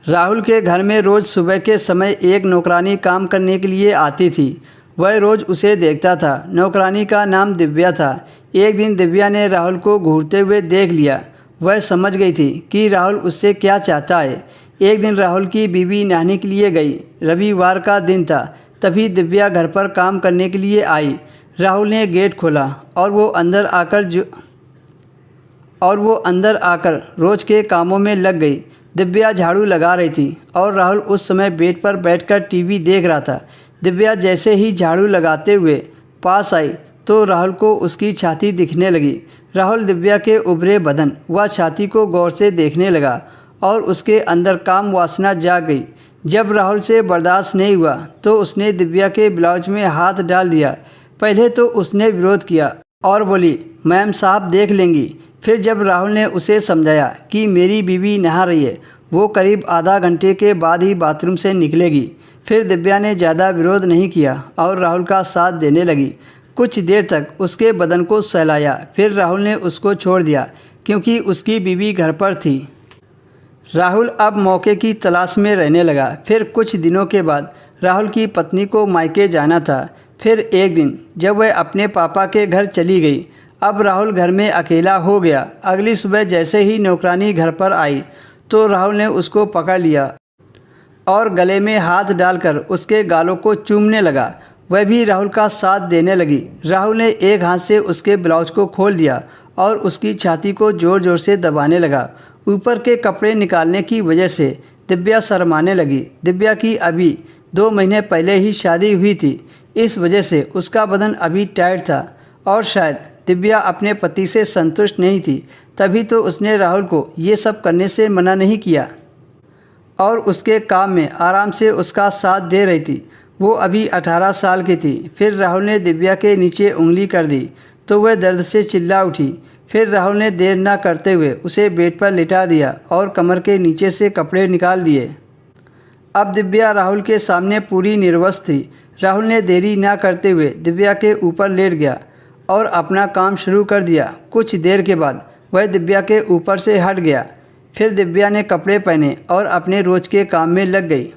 राहुल के घर में रोज़ सुबह के समय एक नौकरानी काम करने के लिए आती थी। वह रोज़ उसे देखता था। नौकरानी का नाम दिव्या था। एक दिन दिव्या ने राहुल को घूरते हुए देख लिया। वह समझ गई थी कि राहुल उससे क्या चाहता है। एक दिन राहुल की बीवी नहाने के लिए गई। रविवार का दिन था। तभी दिव्या घर पर काम करने के लिए आई। राहुल ने गेट खोला और वो अंदर आकर रोज़ के कामों में लग गई। दिव्या झाड़ू लगा रही थी और राहुल उस समय बेड पर बैठकर टीवी देख रहा था। दिव्या जैसे ही झाड़ू लगाते हुए पास आई तो राहुल को उसकी छाती दिखने लगी। राहुल दिव्या के उभरे बदन व छाती को गौर से देखने लगा और उसके अंदर काम वासना जाग गई। जब राहुल से बर्दाश्त नहीं हुआ तो उसने दिव्या के ब्लाउज में हाथ डाल दिया। पहले तो उसने विरोध किया और बोली, मैम साहब देख लेंगी। फिर जब राहुल ने उसे समझाया कि मेरी बीवी नहा रही है, वो करीब आधा घंटे के बाद ही बाथरूम से निकलेगी, फिर दिव्या ने ज़्यादा विरोध नहीं किया और राहुल का साथ देने लगी। कुछ देर तक उसके बदन को सहलाया। फिर राहुल ने उसको छोड़ दिया क्योंकि उसकी बीवी घर पर थी। राहुल अब मौके की तलाश में रहने लगा। फिर कुछ दिनों के बाद राहुल की पत्नी को मायके जाना था। फिर एक दिन जब वह अपने पापा के घर चली गई, अब राहुल घर में अकेला हो गया। अगली सुबह जैसे ही नौकरानी घर पर आई तो राहुल ने उसको पकड़ लिया और गले में हाथ डालकर उसके गालों को चूमने लगा। वह भी राहुल का साथ देने लगी। राहुल ने एक हाथ से उसके ब्लाउज को खोल दिया और उसकी छाती को ज़ोर ज़ोर से दबाने लगा। ऊपर के कपड़े निकालने की वजह से दिव्या शर्माने लगी। दिव्या की अभी 2 महीने पहले ही शादी हुई थी। इस वजह से उसका बदन अभी टाइट था और शायद दिव्या अपने पति से संतुष्ट नहीं थी। तभी तो उसने राहुल को ये सब करने से मना नहीं किया और उसके काम में आराम से उसका साथ दे रही थी। वो अभी 18 साल की थी। फिर राहुल ने दिव्या के नीचे उंगली कर दी तो वह दर्द से चिल्ला उठी। फिर राहुल ने देर न करते हुए उसे बेड पर लिटा दिया और कमर के नीचे से कपड़े निकाल दिए। अब दिव्या राहुल के सामने पूरी निर्वस्त्र थी। राहुल ने देरी न करते हुए दिव्या के ऊपर लेट गया और अपना काम शुरू कर दिया। कुछ देर के बाद वह दिव्या के ऊपर से हट गया। फिर दिव्या ने कपड़े पहने और अपने रोज़ के काम में लग गई।